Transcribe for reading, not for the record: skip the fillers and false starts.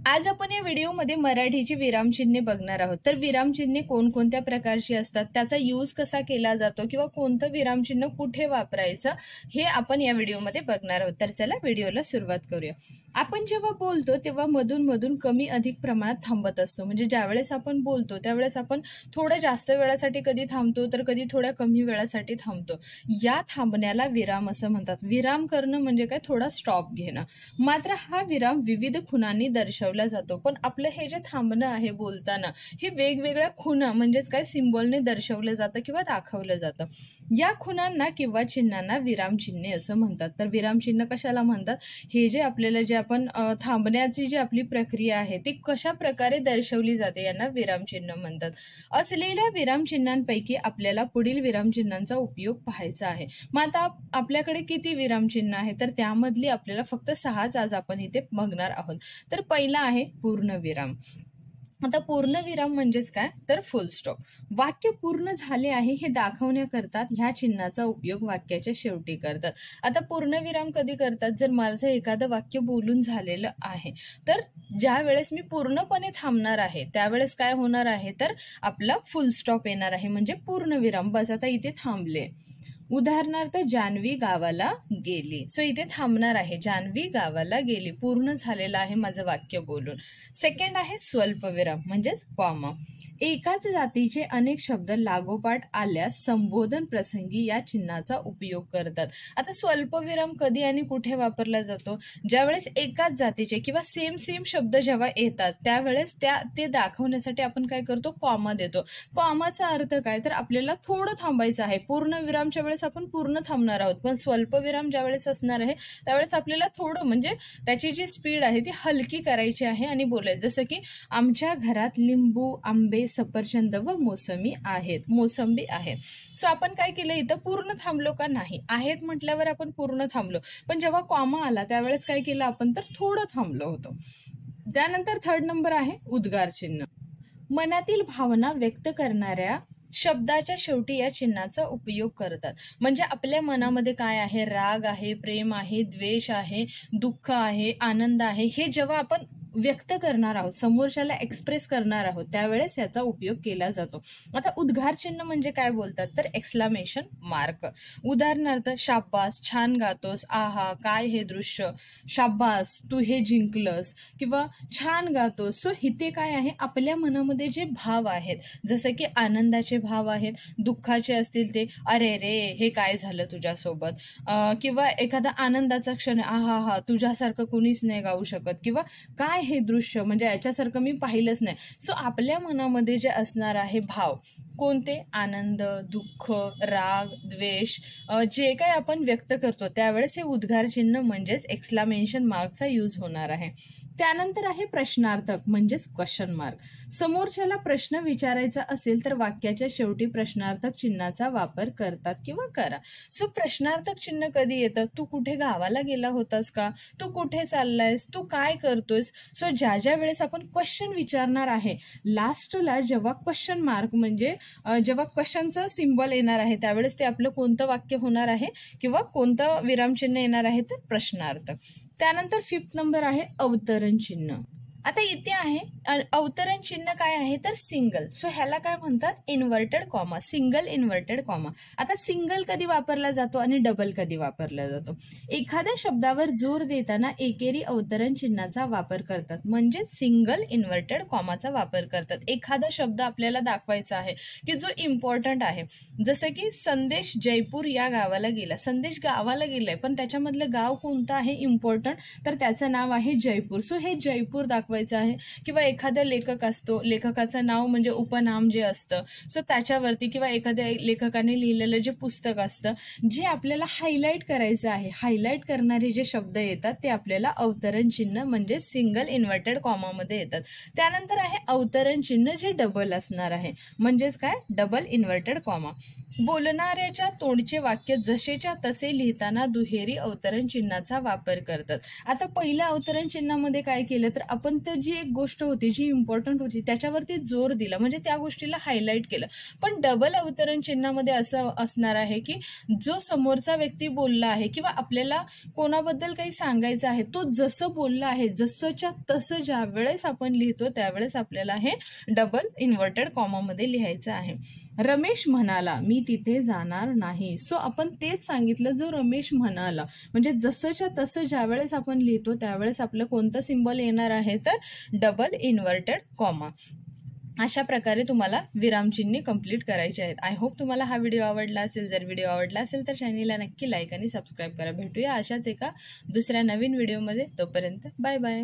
आज आपण या व्हिडिओमध्ये मराठीची विरामचिन्हे बघणार आहोत। तर विरामचिन्हे कोणकोणत्या प्रकारची असतात, त्याचा यूज कसा केला जातो किंवा कोणतं विरामचिन्ह कुठे वापरायचं हे आपण या व्हिडिओमध्ये बघणार आहोत। तर चला व्हिडिओला सुरुवात करूया। आपण जेव्हा बोलतो तेव्हा मधून मधून कमी अधिक प्रमाणात थांबत असतो। म्हणजे ज्यावेळेस आपण बोलतो त्यावेळेस आपण थोड्या जास्त वेळासाठी कधी थांबतो तर कधी थोड्या कमी वेळासाठी थांबतो। या थांबण्याला विराम असं म्हणतात। विराम करणं म्हणजे काय, थोडा स्टॉप घेणं। मात्र हा विराम विविध खुणांनी दर्शवला जातो। पण आपलं हे जे थांबणं आहे बोलताना हे वेगवेगळ्या खुणा म्हणजेच काय सिंबॉलने दर्शवलं जातं किंवा दाखवलं जातं। या खुणांना किंवा चिन्हांना विरामचिन्हे असं म्हणतात। तर विरामचिन्ह कशाला म्हणतात, हे जे आपल्याला जे आपण थांबण्याची जी आपली प्रक्रिया आहे ती कशा प्रकारे दर्शवली जाते यांना विरामचिन्ह म्हणतात। असलेल्या विरामचिन्हांपैकी आपल्याला पुढील विरामचिन्हांचा उपयोग पाहायचा आहे। मग आता आपल्याकडे किती विरामचिन्ह आहे, तर त्यामधली आपल्याला फक्त 6च आज आपण इथे बघणार आहोत। तर पहिला आहे पूर्णविराम। आता पूर्णविराम म्हणजेच काय, तर फुल स्टॉप। वाक्य पूर्ण झाले आहे हे दाखवण्याकरता ह्या चिन्हाचा उपयोग वाक्याच्या शेवटी करतात। आता पूर्णविराम कधी करतात, जर माझं एखादं वाक्य बोलून झालेलं आहे तर ज्या वेळेस मी पूर्णपणे थांबणार आहे त्यावेळेस काय होणार आहे, तर आपला फुल स्टॉप येणार आहे म्हणजे पूर्णविराम। बस आता इथे थांबले। उदाहरणार्थ जान्हवी गावाला गेली। सो इथे थांबणार आहे, जान्हवी गावाला गेली, पूर्ण झालेलं आहे माझं वाक्य बोलून। सेकंड आहे स्वल्पविराम म्हणजेच कॉमा। एकाच जातीचे अनेक शब्द लागोपाठ आल्यास संबोधन प्रसंगी या चिन्हाचा उपयोग करतात। आता स्वल्पविराम कधी आणि कुठे वापरला जातो, ज्यावेळेस एकाच जातीचे किंवा सेम शब्द जेव्हा येतात त्यावेळेस ते दाखवण्यासाठी आपण काय करतो, कॉमा देतो। कॉमाचा अर्थ काय, तर आपल्याला थोडं थांबायचं आहे। पूर्ण विरामच्या वेळेस आपण पूर्ण थांबणार आहोत, पण स्वल्पविराम ज्यावेळेस असणार आहे त्यावेळेस आपल्याला थोडं म्हणजे त्याची जी स्पीड आहे ती हलकी करायची आहे आणि बोलायचं। जसं की आमच्या घरात लिंबू, आंबे, सफरचंद व मोसंबी आहेत। सो आपण काय केलं, इथं पूर्ण थांबलो का, नाही आहेत म्हटल्यावर आपण पूर्ण थांबलो, पण जेव्हा कॉमा आला त्यावेळेस काय केलं आपण, तर थोडं थांबलो होतो। त्यानंतर थर्ड नंबर आहे उद्गार चिन्ह। मनातील भावना व्यक्त करणाऱ्या शब्दाच्या शेवटी या चिन्हाचा उपयोग करतात। म्हणजे आपल्या मनामध्ये काय आहे, राग आहे, प्रेम आहे, द्वेष आहे, दुःख आहे, आनंद आहे, हे जेव्हा आपण व्यक्त करणार आहोत, समोरच्याला एक्सप्रेस करणार आहोत त्यावेळेस याचा उपयोग केला जातो। आता उद्गार चिन्ह म्हणजे काय बोलतात, तर एक्सक्लेमेशन मार्क। उदाहरणार्थ शाब्बास, छान गातोस, आहा काय हे दृश्य, शाब्बास तू हे जिंकलंस, किंवा छान गातोस। सो इथे काय आहे, आपल्या मनामध्ये जे भाव आहेत, जसं की आनंदाचे भाव आहेत, दुःखाचे असतील ते अरे रे हे काय झालं तुझ्यासोबत, किंवा एखादा आनंदाचा क्षण, आहा हा तुझ्यासारखं कुणीच नाही गाऊ शकत, किंवा काय हे दृश्य म्हणजे याच्यासारखं मी पाहिलंच नाही। सो आपल्या मनामध्ये जे असणार आहे भाव कोणते, आनंद, दुःख, राग, द्वेष, जे काही आपण व्यक्त करतो त्यावेळेस हे उद्गार चिन्ह म्हणजेच एक्सक्लेमेशन मार्कचा यूज होणार आहे। त्यानंतर आहे प्रश्नार्थक म्हणजेच क्वेश्चन मार्क। समोरच्याला प्रश्न विचारायचा असेल तर वाक्याच्या शेवटी प्रश्नार्थक चिन्हाचा वापर करतात किंवा करा। सो प्रश्नार्थक चिन्ह कधी येतं, तू कुठे गावाला गेला होतास का, तू कुठे चाललायस, तू काय करतोयस। सो ज्या वेळेस आपण क्वेश्चन विचारणार आहे लास्टला जेव्हा क्वेश्चन मार्क म्हणजे जेव्हा क्वेश्चनचं सिम्बॉल येणार आहे त्यावेळेस ते आपलं कोणतं वाक्य होणार आहे किंवा कोणतं विरामचिन्ह येणार आहे, तर प्रश्नार्थक। त्यानंतर 5th नंबर आहे अवतरण चिन्ह। आता इथे आहे अवतरण चिन्ह काय आहे, तर सिंगल। सो ह्याला काय म्हणतात, inverted comma, single inverted comma. आता सिंगल कधी वापरला जातो आणि डबल कधी वापरला जातो, एखाद्या शब्दावर जोर देताना एकेरी अवतरण चिन्हाचा वापर करतात, म्हणजे सिंगल इन्व्हर्टेड कॉमाचा वापर करतात। एखादा शब्द आपल्याला दाखवायचा आहे की जो इम्पॉर्टंट आहे, जसं की संदेश जयपूर या गावाला गेला। संदेश गावाला गेलाय पण त्याच्यामधलं गाव कोणतं आहे इम्पॉर्टंट, तर त्याचं नाव आहे जयपूर। सो हे जयपूर दाखवायचं आहे। किंवा एखादा लेखक असतो, लेखकाचं नाव म्हणजे उपनाम जे असतं, सो त्याच्यावरती किंवा एखाद्या लेखकाने लिहिलेलं जे पुस्तक असतं जे आपल्याला हायलाईट करायचं आहे, हायलाईट करणारे जे शब्द येतात ते आपल्याला अवतरण चिन्ह म्हणजे सिंगल इन्व्हर्टेड कॉमामध्ये येतात। त्यानंतर आहे अवतरण चिन्ह जे डबल असणार आहे, म्हणजेच काय, डबल इन्व्हर्टेड कॉमा। बोलणाऱ्याच्या तोंडचे वाक्य जसेच्या तसे लिहिताना दुहेरी अवतरण चिन्हाचा वापर करतात. आता पहिल्या अवतरण चिन्हामध्ये काय केलं तर आपण तर जी एक गोष्ट होती जी इम्पॉर्टंट होती त्याच्यावरती जोर दिला, म्हणजे त्या गोष्टीला हायलाईट केलं. पण डबल अवतरण चिन्हामध्ये असं असणार आहे की जो समोरचा व्यक्ती बोलला आहे किंवा आपल्याला कोणाबद्दल काही सांगायचं आहे तो जसं बोलला आहे जसंच्या तसं ज्या वेळेस आपण लिहितो त्यावेळेस आपल्याला हे डबल इन्व्हर्टेड कॉमामध्ये लिहायचं आहे. रमेश म्हणाला मी तिथे जाणार नाही. सो आपण तेच सांगितलं, जो रमेश म्हणाला म्हणजे जसंच्या तसं ज्यावेळेस आपण लिहितो त्यावेळेस आपलं कोणतं सिंबल येणार आहे तर डबल इन्व्हर्टेड कॉमा. अशा प्रकारे तुम्हाला विरामचिन्हे कंप्लीट करायचे आहेत. आय होप तुम्हाला हा व्हिडिओ आवडला असेल. जर व्हिडिओ आवडला असेल तर चॅनलला नक्की लाईक आणि सबस्क्राईब करा. भेटूया अशाच एका दुसऱ्या नवीन व्हिडिओमध्ये. तोपर्यंत बाय बाय.